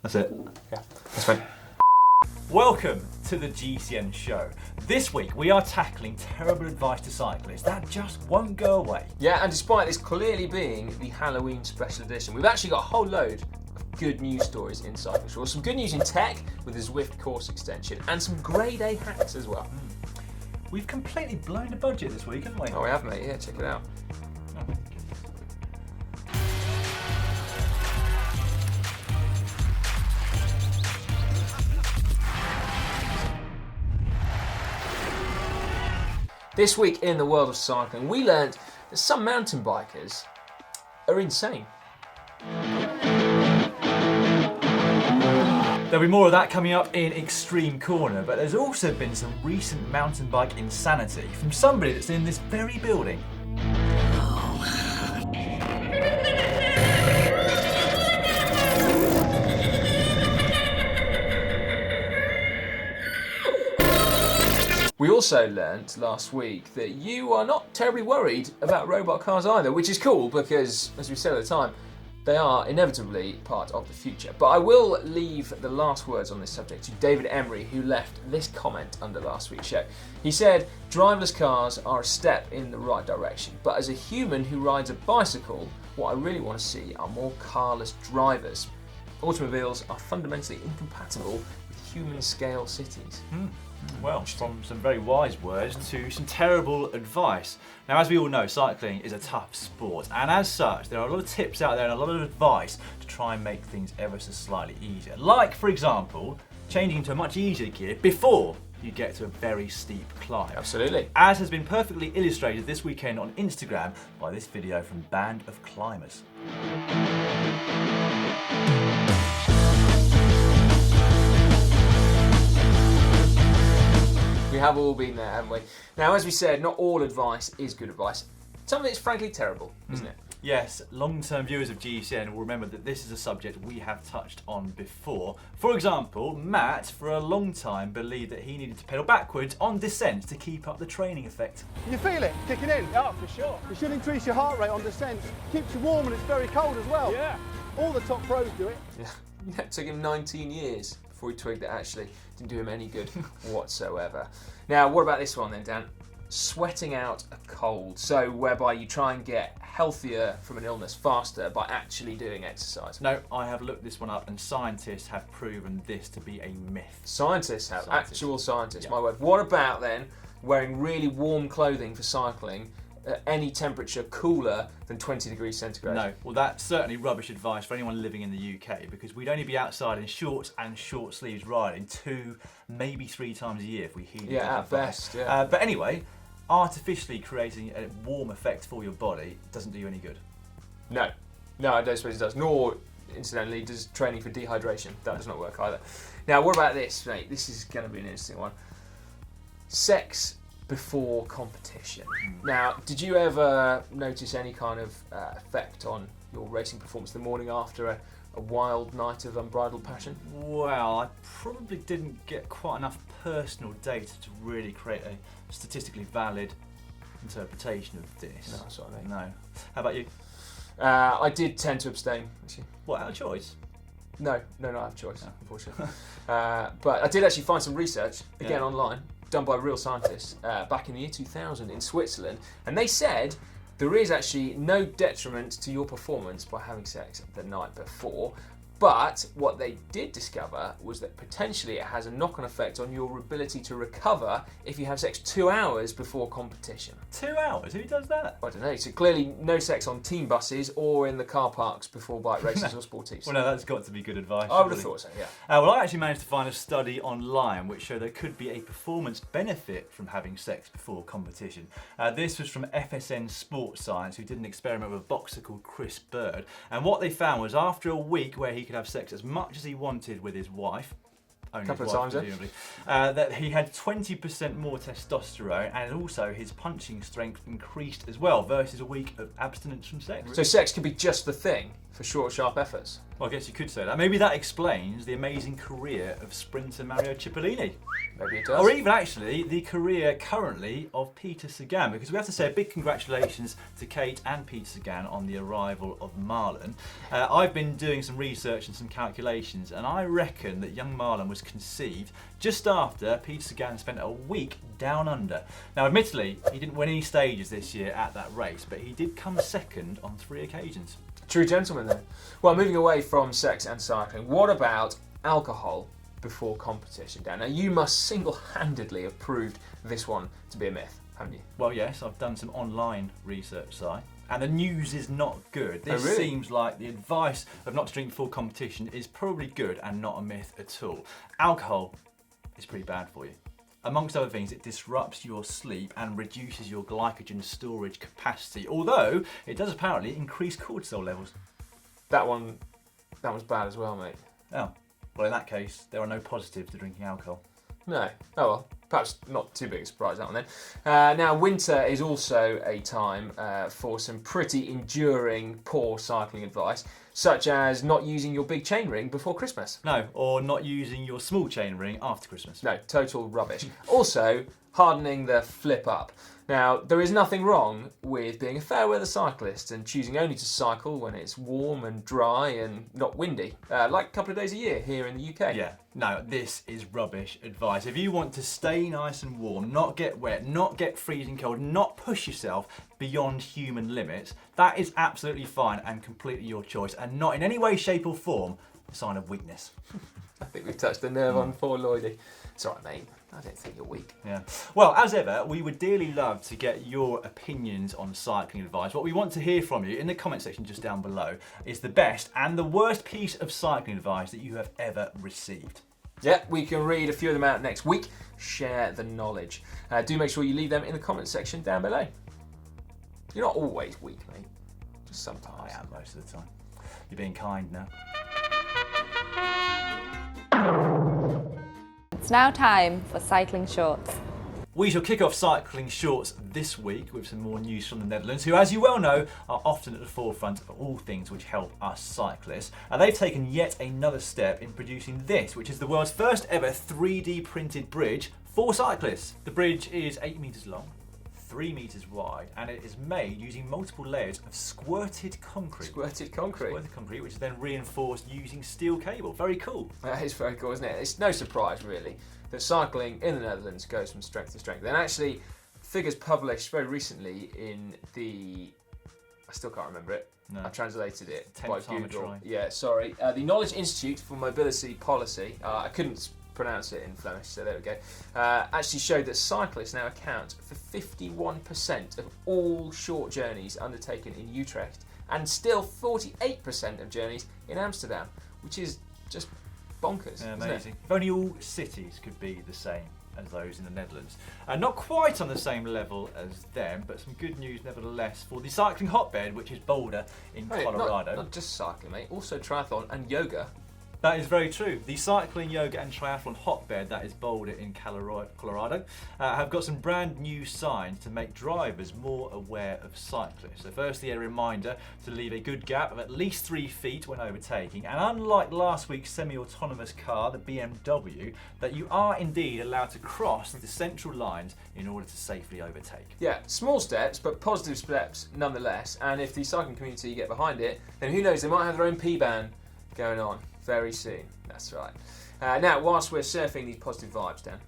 That's it. Yeah, that's fine. Welcome to the GCN show. This week we are tackling terrible advice to cyclists that just won't go away. Yeah, and despite this clearly being the Halloween special edition, we've actually got a whole load of good news stories in cycling shorts. Some good news in tech with the Zwift course extension, and some grade A hacks as well. We've completely blown the budget this week, haven't we? Oh, we have, mate. Yeah, check it out. This week in the world of cycling, we learned that some mountain bikers are insane. There'll be more of that coming up in Extreme Corner, but there's also been some recent mountain bike insanity from somebody that's in this very building. We also learnt last week that you are not terribly worried about robot cars either, which is cool because, as we said at the time, they are inevitably part of the future. But I will leave the last words on this subject to David Emery, who left this comment under last week's show. He said, "Driverless cars are a step in the right direction, but as a human who rides a bicycle, what I really want to see are more carless drivers. Automobiles are fundamentally incompatible with human-scale cities." Well, from some very wise words to some terrible advice. Now, as we all know, cycling is a tough sport, and as such, there are a lot of tips out there and a lot of advice to try and make things ever so slightly easier. Like, for example, changing to a much easier gear before you get to a very steep climb. Absolutely. As has been perfectly illustrated this weekend on Instagram by this video from Band of Climbers. We have all been there, haven't we? Now, as we said, not all advice is good advice. Some of it's frankly terrible, isn't it? Yes, long-term viewers of GCN will remember that this is a subject we have touched on before. For example, Matt, for a long time, believed that he needed to pedal backwards on descent to keep up the training effect. You feel it kicking in? Yeah, for sure. It should increase your heart rate on descent. Keeps you warm and it's very cold as well. Yeah. All the top pros do it. Yeah, it took him 19 years before he twigged that actually didn't do him any good whatsoever. Now, what about this one then, Dan? Sweating out a cold. So, whereby you try and get healthier from an illness faster by actually doing exercise. No, I have looked this one up and scientists have proven this to be a myth. Scientists have, actual scientists, Yeah. my word. What about then wearing really warm clothing for cycling at any temperature cooler than 20 degrees centigrade? No, well that's certainly rubbish advice for anyone living in the UK, because we'd only be outside in shorts and short sleeves riding 2, maybe 3 times a year if we heeded that Yeah, at advice. best, yeah. But anyway, artificially creating a warm effect for your body doesn't do you any good. No, I don't suppose it does. Nor, incidentally, does training for dehydration. That does not work either. Now, what about this, mate? This is going to be an interesting one. Sex before competition. Now, did you ever notice any kind of effect on your racing performance the morning after a wild night of unbridled passion? Well, I probably didn't get quite enough personal data to really create a statistically valid interpretation of this. No, that's what I mean. No. How about you? I did tend to abstain, actually. What, out of choice? No, I have a choice, unfortunately. But I did actually find some research, again online, done by real scientists back in the year 2000 in Switzerland, and they said there is actually no detriment to your performance by having sex the night before. But what they did discover was that potentially it has a knock-on effect on your ability to recover if you have sex 2 hours before competition. 2 hours? Who does that? I don't know. So clearly no sex on team buses or in the car parks before bike races or sportives. Well, no, that's got to be good advice. I would have thought so, yeah. Well, I actually managed to find a study online which showed there could be a performance benefit from having sex before competition. This was from FSN Sports Science, who did an experiment with a boxer called Chris Bird. And what they found was after a week where he could have sex as much as he wanted with his wife, only couple his of wife, times, presumably, that he had 20% more testosterone, and also his punching strength increased as well versus a week of abstinence from sex. So sex could be just the thing for short, sharp efforts. Well, I guess you could say that. Maybe that explains the amazing career of sprinter Mario Cipollini. Maybe it does. Or even actually the career currently of Peter Sagan, because we have to say a big congratulations to Kate and Peter Sagan on the arrival of Marlon. I've been doing some research and some calculations, and I reckon that young Marlon was conceived just after Peter Sagan spent a week down under. Now, admittedly, he didn't win any stages this year at that race, but he did come second on 3 occasions. True gentleman then. Well, moving away from sex and cycling, what about alcohol before competition, Dan? Now, you must single-handedly have proved this one to be a myth, haven't you? Well, yes, I've done some online research, Si, and the news is not good. This really? seems like the advice of not to drink before competition is probably good and not a myth at all. Alcohol is pretty bad for you. Amongst other things, it disrupts your sleep and reduces your glycogen storage capacity, although it does apparently increase cortisol levels. That one's bad as well, mate. Oh, well, in that case, there are no positives to drinking alcohol. No. Oh well, perhaps not too big a surprise, that one then. Now, winter is also a time for some pretty enduring poor cycling advice, such as not using your big chain ring before Christmas. No, or not using your small chain ring after Christmas. No, total rubbish. Also, hardening the flip up. Now, there is nothing wrong with being a fair weather cyclist and choosing only to cycle when it's warm and dry and not windy, like a couple of days a year here in the UK. Yeah, no, this is rubbish advice. If you want to stay nice and warm, not get wet, not get freezing cold, not push yourself beyond human limits, that is absolutely fine and completely your choice, and not in any way, shape or form a sign of weakness. I think we've touched the nerve on poor Lloydie. It's all right, mate. I don't think you're weak. Yeah. Well, as ever, we would dearly love to get your opinions on cycling advice. What we want to hear from you in the comment section just down below is the best and the worst piece of cycling advice that you have ever received. Yeah, we can read a few of them out next week. Share the knowledge. Do make sure you leave them in the comment section down below. You're not always weak, mate. Just sometimes. I am most of the time. You're being kind now. It's now time for Cycling Shorts. We shall kick off cycling shorts this week with some more news from the Netherlands, who, as you well know, are often at the forefront of all things which help us cyclists. And they've taken yet another step in producing this, which is the world's first ever 3D printed bridge for cyclists. The bridge is 8 metres long, 3 metres wide, and it is made using multiple layers of squirted concrete. Squirted concrete. Squirted concrete, which is then reinforced using steel cable. Very cool. That is very cool, isn't it? It's no surprise, really, that cycling in the Netherlands goes from strength to strength. And actually, figures published very recently in the... I still can't remember it. No. I translated it Tenth by time I Google. try. Yeah, sorry. The Knowledge Institute for Mobility Policy, I couldn't pronounce it in Flemish, so there we go, actually showed that cyclists now account for 51% of all short journeys undertaken in Utrecht and still 48% of journeys in Amsterdam, which is just bonkers. Yeah, isn't amazing. it? If only all cities could be the same as those in the Netherlands. Not quite on the same level as them, but some good news nevertheless for the cycling hotbed, which is Boulder in Hey, Colorado. Not just cycling, mate, also triathlon and yoga. That is very true. The cycling, yoga and triathlon hotbed, that is Boulder in Colorado, have got some brand new signs to make drivers more aware of cyclists. So firstly, a reminder to leave a good gap of at least 3 feet when overtaking, and unlike last week's semi-autonomous car, the BMW, that you are indeed allowed to cross the central lines in order to safely overtake. Yeah, small steps, but positive steps nonetheless, and if the cycling community get behind it, then who knows, they might have their own P-ban going on very soon. That's right. Now, whilst we're surfing these positive vibes, Dan,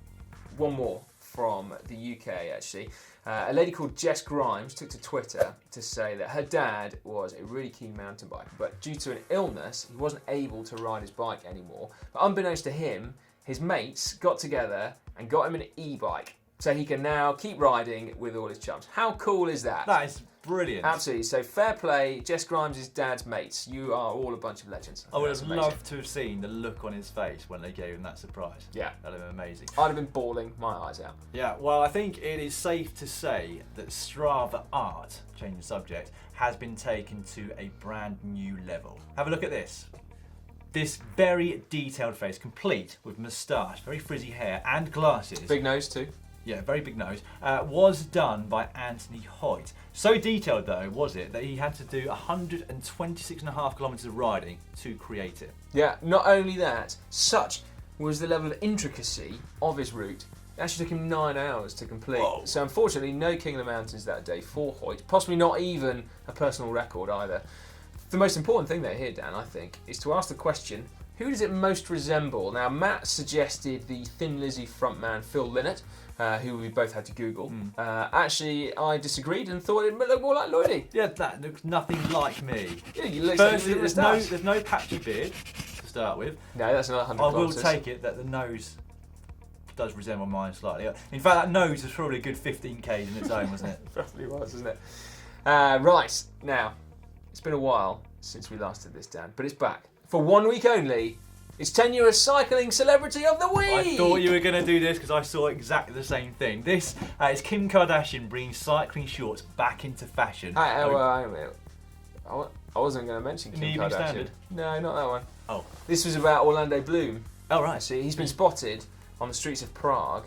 one more from the UK actually. A lady called Jess Grimes took to Twitter to say that her dad was a really keen mountain biker, but due to an illness, he wasn't able to ride his bike anymore. But unbeknownst to him, his mates got together and got him an e-bike, so he can now keep riding with all his chums. How cool is that? That is brilliant. Absolutely. So fair play, Jess Grimes' dad's mates. You are all a bunch of legends. I would That's have amazing. loved to have seen the look on his face when they gave him that surprise. Yeah. That'd have been amazing. I'd have been bawling my eyes out. Yeah, well, I think it is safe to say that Strava Art, changing the subject, has been taken to a brand new level. Have a look at this. This very detailed face, complete with moustache, very frizzy hair and glasses. Big nose too. Yeah, very big nose, was done by Anthony Hoyt. So detailed though was it that he had to do 126.5 kilometres of riding to create it. Yeah, not only that, such was the level of intricacy of his route. It actually took him 9 hours to complete. Whoa. So unfortunately, no King of the Mountains that day for Hoyt. Possibly not even a personal record either. The most important thing there here, Dan, I think, is to ask the question, who does it most resemble? Now, Matt suggested the Thin Lizzy frontman Phil Lynott, who we both had to Google. Actually, I disagreed and thought it looked more like Lloydie. Yeah, that looks nothing like me. Yeah, you look Firstly, like there's no patchy beard to start with. No, that's not 100 I will kilometres. take it that the nose does resemble mine slightly. In fact, that nose was probably a good 15 k's in its own, wasn't it? Probably was, isn't it? Right, now, it's been a while since we last did this, Dan, but it's back. For 1 week only, it's Tenuous Cycling Celebrity of the Week! I thought you were going to do this because I saw exactly the same thing. This is Kim Kardashian bringing cycling shorts back into fashion. I wasn't going to mention In Kim the Evening Kardashian. Standard? No, not that one. Oh. This was about Orlando Bloom. Oh, right. See, he's been spotted on the streets of Prague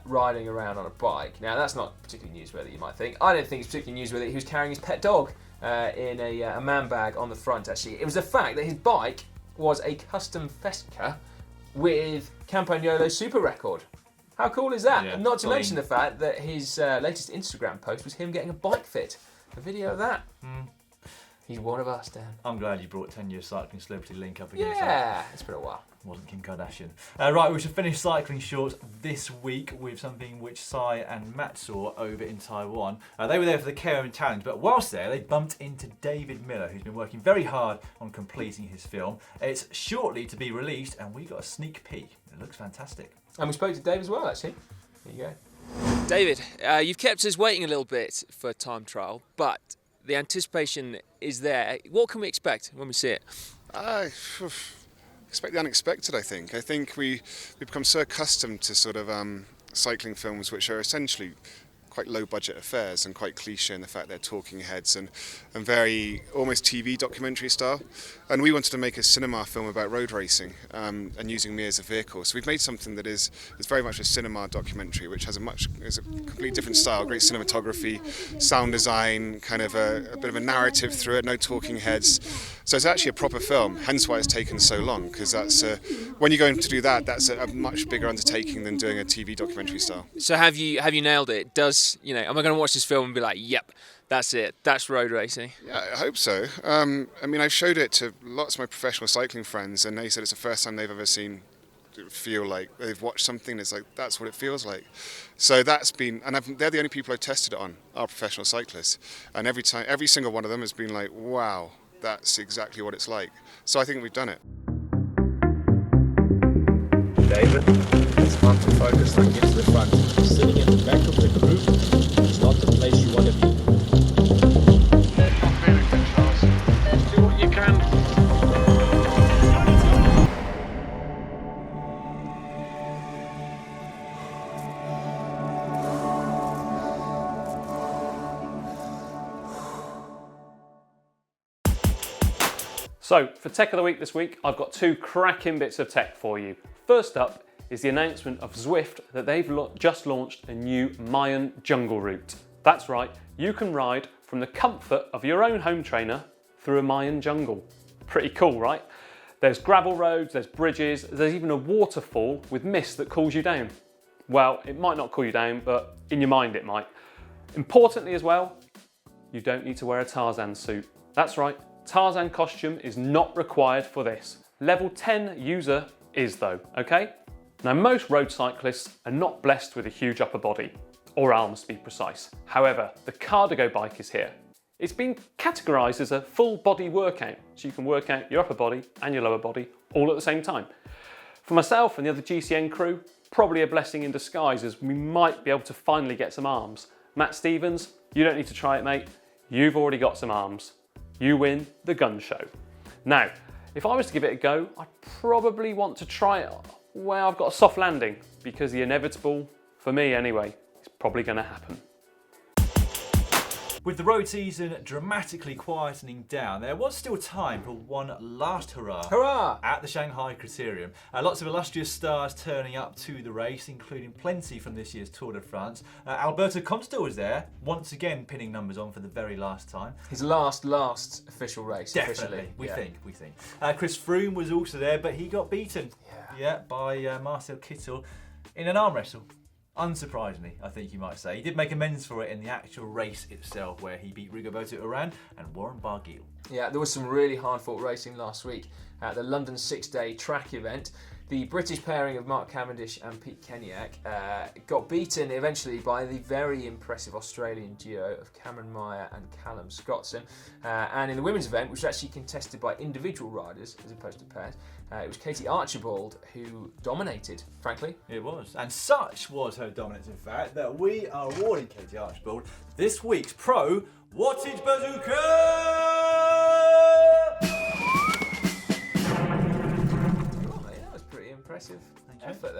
riding around on a bike. Now, that's not particularly newsworthy, you might think. I don't think it's particularly newsworthy. He was carrying his pet dog in a man bag on the front, actually. It was the fact that his bike was a custom Fesca with Campagnolo super record. How cool is that? Yeah, and not to clean. mention the fact that his latest Instagram post was him getting a bike fit. A video of that. He's one of us, Dan. I'm glad you brought Tenuous Cycling Celebrity link up against that. Yeah, it's been a while. Wasn't Kim Kardashian. Right, we should finish cycling shorts this week with something which Sai and Matt saw over in Taiwan. They were there for the KOM Challenge, but whilst there, they bumped into David Millar, who's been working very hard on completing his film. It's shortly to be released, and we got a sneak peek. It looks fantastic. And we spoke to Dave as well, actually. There you go. David, you've kept us waiting a little bit for time trial, but the anticipation is there. What can we expect when we see it? Expect the unexpected, I think. I think we've become so accustomed to sort of cycling films which are essentially quite low budget affairs and quite cliche in the fact they're talking heads and very almost TV documentary style. And we wanted to make a cinema film about road racing and using me as a vehicle. So we've made something that is very much a cinema documentary, which has a completely different style, great cinematography, sound design, kind of a bit of a narrative through it, no talking heads. So it's actually a proper film, hence why it's taken so long, because that's when you go in to do that, that's a much bigger undertaking than doing a TV documentary style. So have you nailed it? Am I going to watch this film and be like, yep, that's it, that's road racing? Yeah, I hope so. I mean, I've showed it to lots of my professional cycling friends, and they said it's the first time they've ever feel like they've watched something that's like, that's what it feels like. So that's been, and they're the only people I've tested it on, are professional cyclists. And every single one of them has been like, wow, that's exactly what it's like. So I think we've done it. David, it's hard to focus on getting to the front. Sitting at the back of the group is not the place you want to be. Not very good, Charles. Do what you can. So, for Tech of the Week this week, I've got two cracking bits of tech for you. First up is the announcement of Zwift that they've just launched a new Mayan jungle route. That's right, you can ride from the comfort of your own home trainer through a Mayan jungle. Pretty cool, right? There's gravel roads, there's bridges, there's even a waterfall with mist that cools you down. Well, it might not cool you down, but in your mind it might. Importantly as well, you don't need to wear a Tarzan suit. That's right, Tarzan costume is not required for this. Level 10 user is though, okay? Now most road cyclists are not blessed with a huge upper body, or arms to be precise. However, the Cardigo bike is here. It's been categorised as a full body workout, so you can work out your upper body and your lower body all at the same time. For myself and the other GCN crew, probably a blessing in disguise as we might be able to finally get some arms. Matt Stevens, you don't need to try it, mate. You've already got some arms. You win the gun show. Now, if I was to give it a go, I'd probably want to try it where I've got a soft landing, because the inevitable, for me anyway, is probably going to happen. With the road season dramatically quietening down, there was still time for one last hurrah. Hurrah! At the Shanghai Criterium. Lots of illustrious stars turning up to the race, including plenty from this year's Tour de France. Alberto Contador was there, once again pinning numbers on for the very last time. His last official race. Definitely, officially. we think. Chris Froome was also there, but he got beaten. Yeah, by Marcel Kittel in an arm wrestle. Unsurprisingly, I think you might say. He did make amends for it in the actual race itself, where he beat Rigoberto Urán and Warren Barguil. Yeah, there was some really hard-fought racing last week at the London 6-day track event. The British pairing of Mark Cavendish and Pete Kenyak got beaten eventually by the very impressive Australian duo of Cameron Meyer and Callum Scottson. And in the women's event, which was actually contested by individual riders as opposed to pairs, it was Katie Archibald who dominated, frankly. It was. And such was her dominance, in fact, that we are awarding Katie Archibald this week's Pro Wattage Bazooka! Impressive effort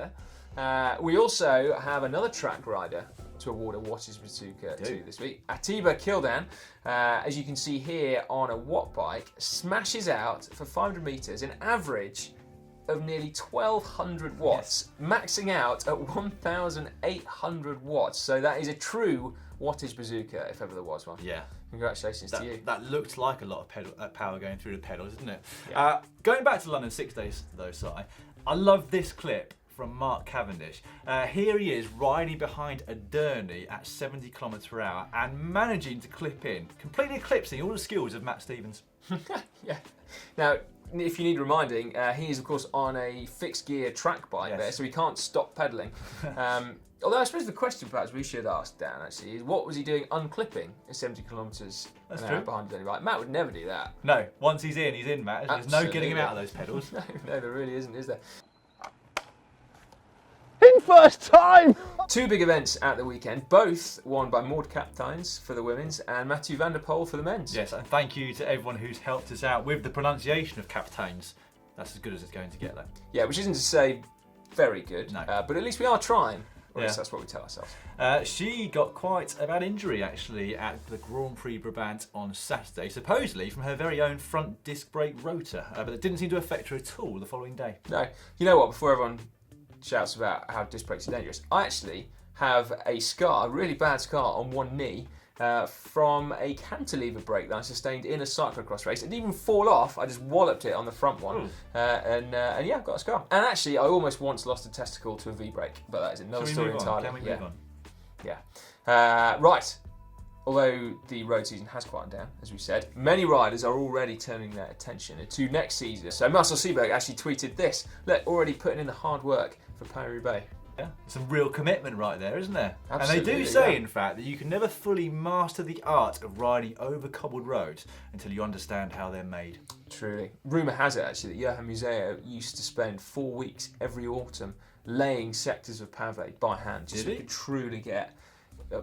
there. We also have another track rider to award a Wattage Bazooka to this week. Atiba Kildan, as you can see here on a watt bike, smashes out for 500 metres an average of nearly 1,200 watts, maxing out at 1,800 watts. So that is a true Wattage Bazooka, if ever there was one. Yeah. Congratulations to you. That looked like a lot of power going through the pedals, didn't it? Yeah. Going back to London 6 days, though, Si, I love this clip from Mark Cavendish. Here he is riding behind a Derny at 70 km/h and managing to clip in, completely eclipsing all the skills of Matt Stevens. Yeah. Now, if you need reminding, he is of course on a fixed gear track bike there, so he can't stop pedalling. Although I suppose the question perhaps we should ask Dan actually is what was he doing unclipping at 70 kilometres an hour behind the bike? Matt would never do that. No, once he's in, Matt. There's no getting him out of those pedals. No, there really isn't, is there? In first time! Two big events at the weekend, both won by Maud Captines for the women's and Mathieu van der Poel for the men's. Yes, and thank you to everyone who's helped us out with the pronunciation of Captains. That's as good as it's going to get, though. Yeah, which isn't to say very good, no. But at least we are trying. Or at least that's what we tell ourselves. She got quite a bad injury, actually, at the Grand Prix Brabant on Saturday, supposedly from her very own front disc brake rotor, but it didn't seem to affect her at all the following day. No. You know what, before everyone shouts about how disc brakes are dangerous, I actually have a scar, a really bad scar on one knee from a cantilever brake that I sustained in a cyclocross race. It didn't even fall off, I just walloped it on the front one. And yeah, I've got a scar. And actually, I almost once lost a testicle to a V-brake, but that is another story entirely. Can we move on? Yeah. Right. Although the road season has quieted down, as we said, many riders are already turning their attention to next season. So Marcel Seberg actually tweeted this: "Look, already putting in the hard work for Paris-Roubaix." Yeah, some real commitment right there, isn't there? Absolutely, and they do say, in fact, that you can never fully master the art of riding over cobbled roads until you understand how they're made. Truly. Rumour has it, actually, that Johan Museo used to spend 4 weeks every autumn laying sectors of pave by hand, just so he could truly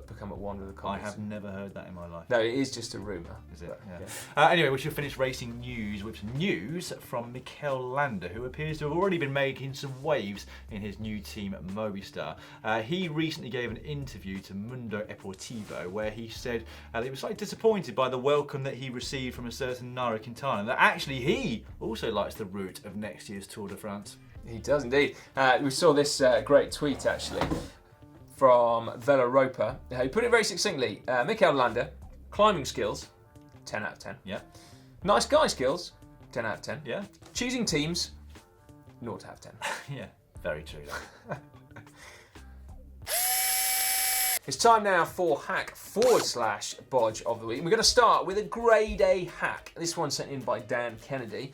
become at one with the cobbles. I have never heard that in my life. No, it is just a rumour. Is it? Yeah. Anyway, we should finish racing news with some news from Mikel Landa, who appears to have already been making some waves in his new team at Movistar. He recently gave an interview to Mundo Esportivo where he said that he was slightly disappointed by the welcome that he received from a certain Nairo Quintana, and that actually he also likes the route of next year's Tour de France. He does indeed. We saw this great tweet actually from Veloropa. He put it very succinctly. Mikel Landa, climbing skills, 10 out of 10. Yeah. Nice guy skills, 10 out of 10. Yeah. Choosing teams, 0 out of 10. Yeah, very true. It's time now for hack/bodge of the week. We're going to start with a grade A hack. This one sent in by Dan Kennedy.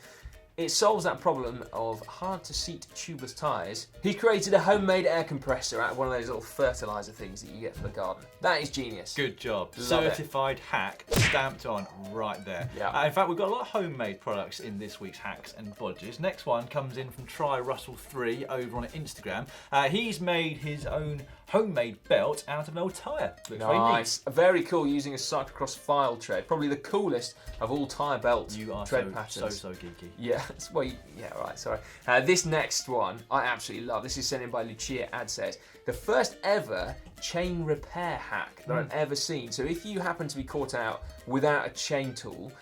It solves that problem of hard-to-seat tubeless tyres. He created a homemade air compressor out of one of those little fertiliser things that you get for the garden. That is genius. Good job. Love Certified hack, stamped on right there. Yeah. In fact, we've got a lot of homemade products in this week's hacks and bodges. Next one comes in from Try Russell 3 over on Instagram. He's made his own homemade belt out of an old tyre. Looks very neat. Nice. Very cool, using a cyclocross file tread. Probably the coolest of all tyre belt You are tread so patterns. geeky. Yeah, well, yeah, right, sorry. This next one, I absolutely love. This is sent in by Lucia Adset. The first ever chain repair hack that I've ever seen. So if you happen to be caught out without a chain tool,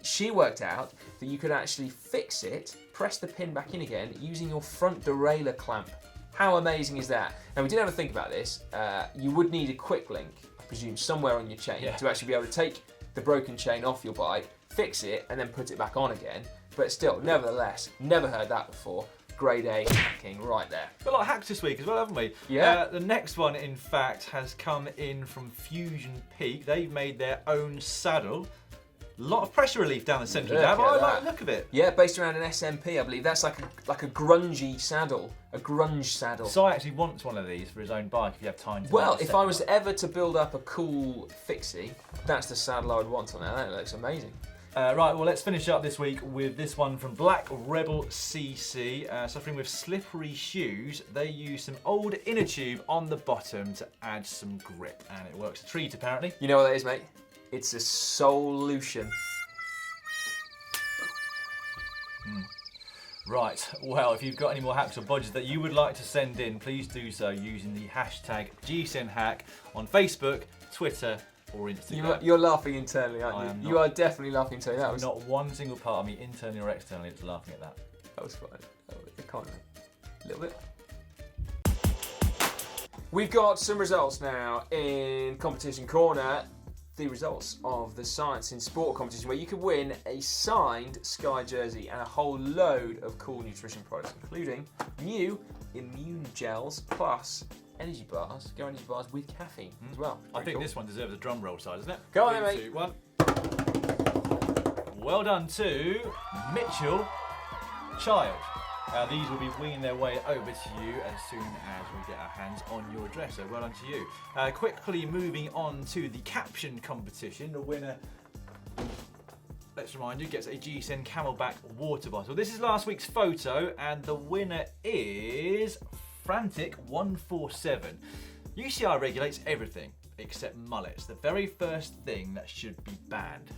she worked out that you could actually fix it, press the pin back in again, using your front derailleur clamp. How amazing is that? Now, we did have a think about this. You would need a quick link, I presume, somewhere on your chain to actually be able to take the broken chain off your bike, fix it, and then put it back on again. But still, nevertheless, never heard that before. Grade A hacking right there. Got a lot of hacks this week as well, haven't we? Yeah. The next one, in fact, has come in from Fusion Peak. They've made their own saddle. A lot of pressure relief down the centre of that. I like the look of it. Yeah, based around an SMP, I believe. That's like a grungy saddle, a grunge saddle. Si actually wants one of these for his own bike if you have time to. Well, if I was ever to build up a cool fixie, that's the saddle I would want on there. That looks amazing. Right, well, let's finish up this week with this one from Black Rebel CC. Suffering with slippery shoes, they use some old inner tube on the bottom to add some grip, and it works a treat apparently. You know what that is, mate? It's a solution. Right, well, if you've got any more hacks or bodges that you would like to send in, please do so using the hashtag GCNHack on Facebook, Twitter, or Instagram. You're laughing internally, aren't you? I am not. You are definitely laughing internally. That was Not one single part of me, internally or externally, that's laughing at that. That was fine. Kind of a little bit. We've got some results now in Competition Corner. The results of the Science in Sport competition, where you could win a signed Sky jersey and a whole load of cool nutrition products, including new immune gels plus energy bars, Go Energy bars with caffeine as well. I think this one deserves a drum roll size, doesn't it? Go on, 3, mate. 2, 1. Well done to Mitchell Child. These will be winging their way over to you as soon as we get our hands on your address, so well done to you. Quickly moving on to the caption competition, the winner, let's remind you, gets a GCN Camelback water bottle. This is last week's photo, and the winner is Frantic147. UCI regulates everything except mullets, the very first thing that should be banned.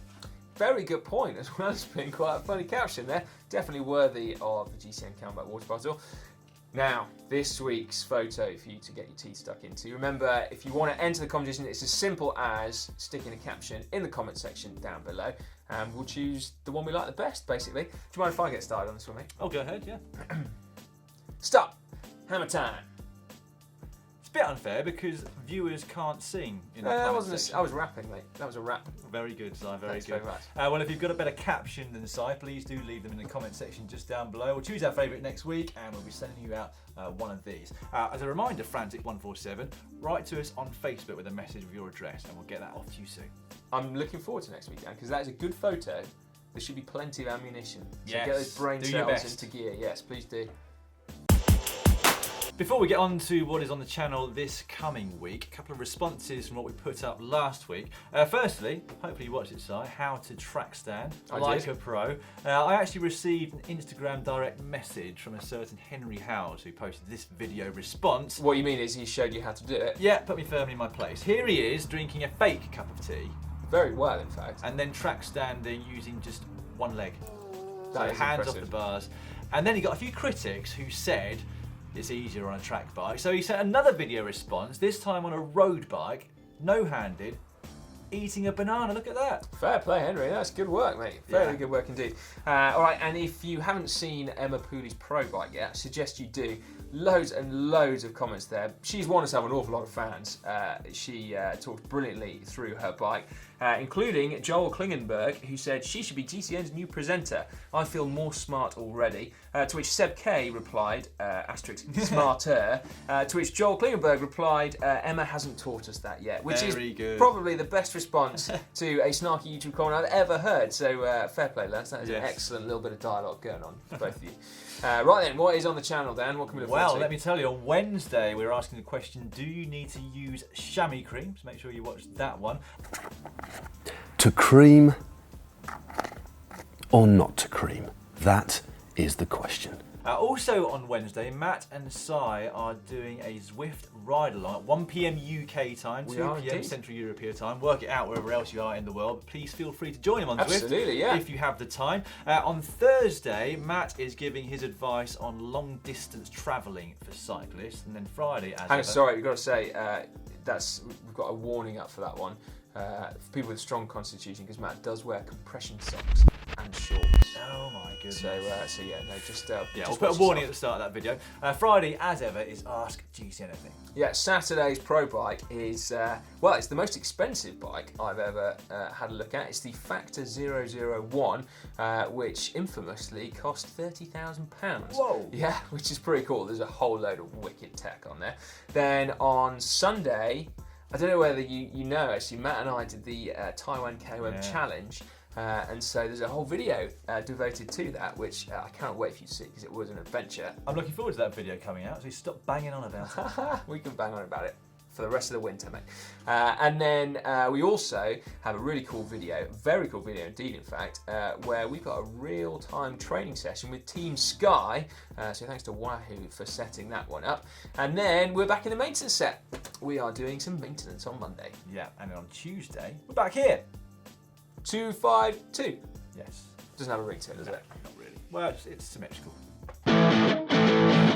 Very good point, as well as being quite a funny caption there. Definitely worthy of the GCN Camelback water bottle. Now, this week's photo for you to get your teeth stuck into. Remember, if you want to enter the competition, it's as simple as sticking a caption in the comment section down below, and we'll choose the one we like the best, basically. Do you mind if I get started on this one, mate? Oh, go ahead, yeah. Stop! Hammer time! It's a bit unfair because viewers can't sing in the That comment wasn't section. I was rapping, mate. That was a rap. Very good, Si, very Thanks good. very much. Well, if you've got a better caption than Si, please do leave them in the comment section just down below. We'll choose our favourite next week and we'll be sending you out one of these. As a reminder, Frantic147, write to us on Facebook with a message with your address and we'll get that off to you soon. I'm looking forward to next week, Dan, because that is a good photo. There should be plenty of ammunition. So Yes, get those brain do your cells best. into gear. Yes, please do. Before we get on to what is on the channel this coming week, a couple of responses from what we put up last week. Firstly, hopefully you watched it, Si, how to track stand like did. a pro. I actually received an Instagram direct message from a certain Henry Howes who posted this video response. What you mean is he showed you how to do it? Yeah, put me firmly in my place. Here he is drinking a fake cup of tea Very well, in fact. and then track standing using just one leg. That So is hands impressive. off the bars. And then he got a few critics who said it's easier on a track bike. So he sent another video response, this time on a road bike, no-handed, eating a banana. Look at that. Fair play, Henry. That's good work, mate. Very good work indeed. All right, and if you haven't seen Emma Pooley's pro bike yet, I suggest you do. Loads and loads of comments there. She's won herself an awful lot of fans. She talked brilliantly through her bike, including Joel Klingenberg, who said she should be GCN's new presenter. I feel more smart already. To which Seb K replied, asterisk, smarter. To which Joel Klingenberg replied, Emma hasn't taught us that yet, which Very is good. probably the best response to a snarky YouTube comment I've ever heard. So fair play, lads. That is an Yes. excellent little bit of dialogue going on for both of you. Right then, what is on the channel, Dan? What can we look Well, forward to? let me tell you, on Wednesday we're asking the question, do you need to use chamois cream? So make sure you watch that one. To cream or not to cream? That is the question. Also on Wednesday, Matt and Sai are doing a Zwift ride-along at 1 PM UK time, 2 PM Central European time. Work it out wherever else you are in the world. Please feel free to join him on Absolutely, Zwift if you have the time. On Thursday, Matt is giving his advice on long-distance travelling for cyclists, and then Friday, Sorry, we've got to say we've got a warning up for that one. For people with strong constitution, because Matt does wear compression socks and shorts. Oh my goodness. So we'll put a warning at the start of that video. Friday, as ever, is Ask GCN Anything. Yeah, Saturday's Pro Bike is, it's the most expensive bike I've ever had a look at. It's the Factor 001, which infamously cost £30,000. Whoa! Yeah, which is pretty cool. There's a whole load of wicked tech on there. Then on Sunday, I don't know whether you know, actually, Matt and I did the Taiwan KOM Challenge. And so there's a whole video devoted to that, which I can't wait for you to see because it was an adventure. I'm looking forward to that video coming out, so stop banging on about it. We can bang on about it for the rest of the winter, mate. And then we also have a really cool video, very cool video indeed, in fact, where we've got a real-time training session with Team Sky. So thanks to Wahoo for setting that one up. And then we're back in the maintenance set. We are doing some maintenance on Monday. Yeah, and then on Tuesday, we're back here. 252. Yes. Doesn't have a ring to it, does it? Not really. Well, it's symmetrical.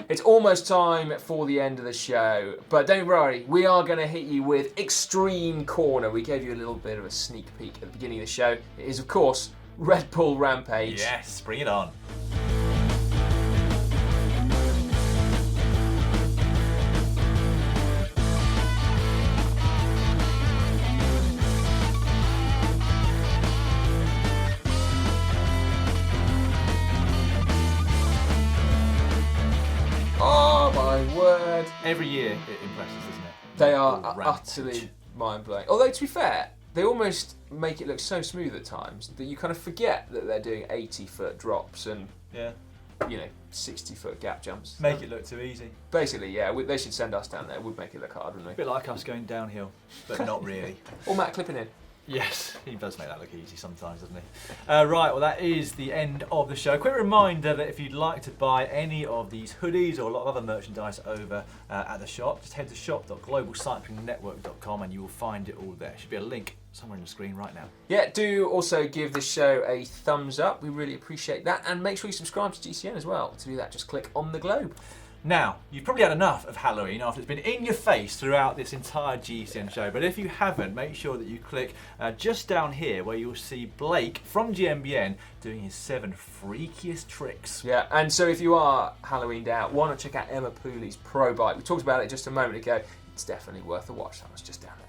It's almost time for the end of the show, but don't worry, we are going to hit you with Extreme Corner. We gave you a little bit of a sneak peek at the beginning of the show. It is, of course, Red Bull Rampage. Yes, bring it on. Every year it impresses, doesn't it? They are utterly mind-blowing. Although, to be fair, they almost make it look so smooth at times that you kind of forget that they're doing 80-foot drops and 60-foot gap jumps. Make it look too easy. Basically, yeah. They should send us down there. It would make it look hard, wouldn't A bit like us going downhill, but not really. Or Matt clipping in. Yes, he does make that look easy sometimes, doesn't he? Right, well that is the end of the show. Quick reminder that if you'd like to buy any of these hoodies or a lot of other merchandise over at the shop, just head to shop.globalcyclingnetwork.com and you will find it all there. Should be a link somewhere on the screen right now. Yeah, do also give this show a thumbs up. We really appreciate that. And make sure you subscribe to GCN as well. To do that, just click on the globe. Now, you've probably had enough of Halloween after it's been in your face throughout this entire GCN show, but if you haven't, make sure that you click just down here where you'll see Blake from GMBN doing his 7 freakiest tricks. Yeah, and so if you are Halloweened out, why not check out Emma Pooley's Pro Bike? We talked about it just a moment ago. It's definitely worth a watch. That was just down there.